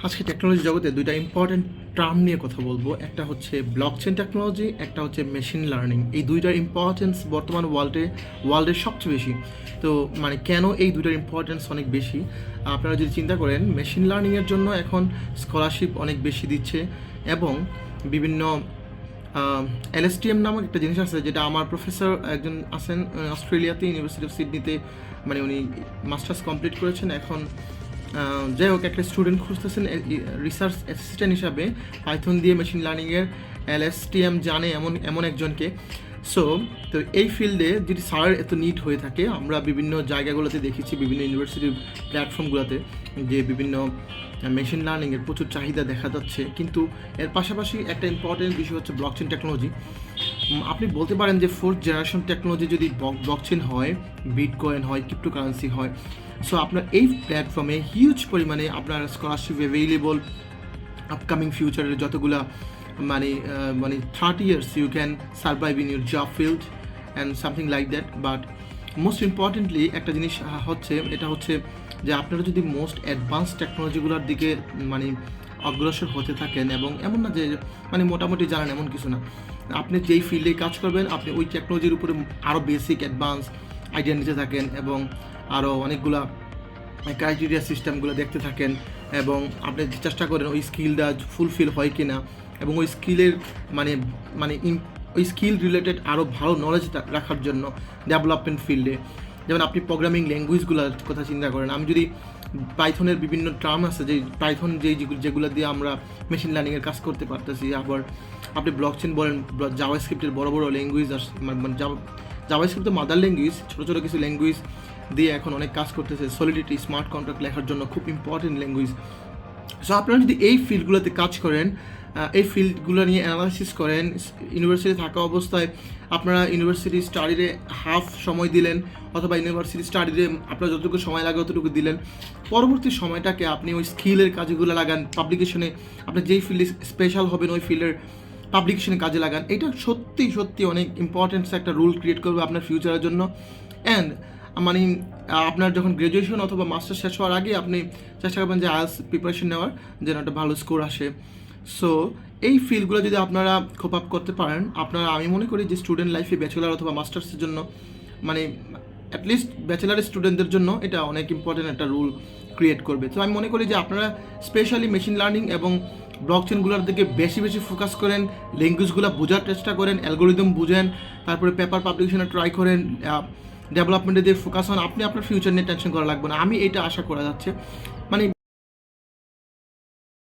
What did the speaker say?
আজকে টেকনোলজি জগতে দুইটা ইম্পর্টেন্ট টার্ম নিয়ে কথা বলবো। একটা হচ্ছে ব্লকচেন টেকনোলজি, একটা হচ্ছে মেশিন লার্নিং। এই দুইটার ইম্পর্টেন্স বর্তমান ওয়ার্ল্ডের সবচেয়ে বেশি। তো কেন এই দুইটার ইম্পর্টেন্স অনেক বেশি? আপনারা যদি চিন্তা করেন, মেশিন লার্নিংয়ের জন্য এখন স্কলারশিপ অনেক বেশি দিচ্ছে এবং বিভিন্ন এলএসটিএম নামক একটা জিনিস আছে, যেটা আমার প্রফেসর একজন আছেন অস্ট্রেলিয়াতে, ইউনিভার্সিটি অফ সিডনিতে, উনি মাস্টার্স কমপ্লিট করেছেন। এখন যাই হোক, একটা স্টুডেন্ট খুঁজতেছেন রিসার্চ অ্যাসিস্ট্যান্ট হিসাবে পাইথন দিয়ে মেশিন লার্নিংয়ের এলএসটিএম জানে এমন এমন একজনকে। তো এই ফিল্ডে যদি স্যারের এত নিড হয়ে থাকে, আমরা বিভিন্ন জায়গাগুলোতে দেখেছি, বিভিন্ন ইউনিভার্সিটির প্ল্যাটফর্মগুলোতে, যে বিভিন্ন মেশিন লার্নিংয়ের প্রচুর চাহিদা দেখা যাচ্ছে। কিন্তু এর পাশাপাশি একটা ইম্পর্টেন্ট বিষয় হচ্ছে ব্লকচেন টেকনোলজি। আপনি বলতে পারেন যে ফোর্থ জেনারেশন টেকনোলজি যদি ব্লকচেন হয়, বিটকয়েন হয়, ক্রিপ্টোকারেন্সি হয়, সো আপনার এই প্ল্যাটফর্মে হিউজ পরিমাণে আপনার স্কলারশিপ অ্যাভেলেবল। আপকামিং ফিউচারের যতগুলা 30 years you can survive in your job field and something like that. But most importantly একটা জিনিস এটা হচ্ছে যে আপনারা যদি মোস্ট অ্যাডভান্স টেকনোলজিগুলোর দিকে অগ্রসর হতে থাকেন, এবং এমন না যে মোটামুটি জানেন এমন কিছু না, আপনি যেই ফিল্ডে কাজ করবেন আপনি ওই টেকনোলজির উপরে আরও বেসিক অ্যাডভান্স আইডিয়া নিতে থাকেন এবং আরও অনেকগুলা ক্রাইটেরিয়া সিস্টেমগুলো দেখতে থাকেন, এবং আপনি চেষ্টা করেন ওই স্কিলটা ফুলফিল হয় কি না, এবং ওই স্কিলের ওই স্কিল রিলেটেড আরও ভালো নলেজ রাখার জন্য ডেভেলপমেন্ট ফিল্ডে। যেমন আপনি প্রোগ্রামিং ল্যাঙ্গুয়েজগুলোর কথা চিন্তা করেন, আমি যদি পাইথনের বিভিন্ন টার্ম আছে, যে পাইথন যেগুলো দিয়ে আমরা মেশিন লার্নিংয়ের কাজ করতে পারতেছি, আবার আপনি ব্লকচেন বলেন, জাভাস্ক্রিপ্টের বড় বড় ল্যাঙ্গুয়েজ জাভাস্ক্রিপ্টের মাদার ল্যাঙ্গুয়েজ, ছোটো ছোটো কিছু ল্যাঙ্গুয়েজ দিয়ে এখন অনেক কাজ করতেছে। সলিডিটি স্মার্ট কন্ট্রাক্ট লেখার জন্য খুব ইম্পর্টেন্ট ল্যাঙ্গুয়েজ। সো আপনারা যদি এই ফিল্ডগুলোতে কাজ করেন, এই ফিল্ডগুলো নিয়ে অ্যানালাইসিস করেন, ইউনিভার্সিটি থাকা অবস্থায় আপনারা ইউনিভার্সিটি স্টাডিতে হাফ সময় দিলেন, অথবা ইউনিভার্সিটি স্টাডিতে আপনার যতটুকু সময় লাগে অতটুকু দিলেন, পরবর্তী সময়টাকে আপনি ওই স্কিলের কাজগুলো লাগান, পাবলিকেশনে আপনি যেই ফিল্ডে স্পেশাল হবেন ওই ফিল্ডের পাবলিকেশনে কাজে লাগান। এটা সত্যি সত্যি অনেক ইম্পর্টেন্স একটা রোল ক্রিয়েট করবে আপনার ফিউচারের জন্য। অ্যান্ড আপনার যখন গ্র্যাজুয়েশন অথবা মাস্টার শেষ হওয়ার আগে আপনি চেষ্টা করবেন যে আইএলটিএস প্রিপারেশন নেওয়ার, যেন একটা ভালো স্কোর আসে। সো এই ফিল্ডগুলো যদি আপনারা কোপ আপ করতে পারেন, আমি মনে করি যে স্টুডেন্ট লাইফে ব্যাচেলার অথবা মাস্টার্সের জন্য, অ্যাটলিস্ট ব্যাচেলার স্টুডেন্টদের জন্য এটা অনেক ইম্পর্টেন্ট একটা রুল ক্রিয়েট করবে। তো আমি মনে করি যে আপনারা স্পেশালি মেশিন লার্নিং এবং ব্লকচেনগুলোর দিকে বেশি বেশি ফোকাস করেন, ল্যাঙ্গুয়েজগুলো বোঝার চেষ্টা করেন, অ্যালগোরিদম বুঝেন, তারপরে পেপার পাবলিকেশনে ট্রাই করেন, ডেভেলপমেন্টে দিয়ে ফোকাস হন। আপনি আপনার ফিউচার নিয়ে টেনশন করা লাগবে না, আমি এটা আশা করা যাচ্ছে।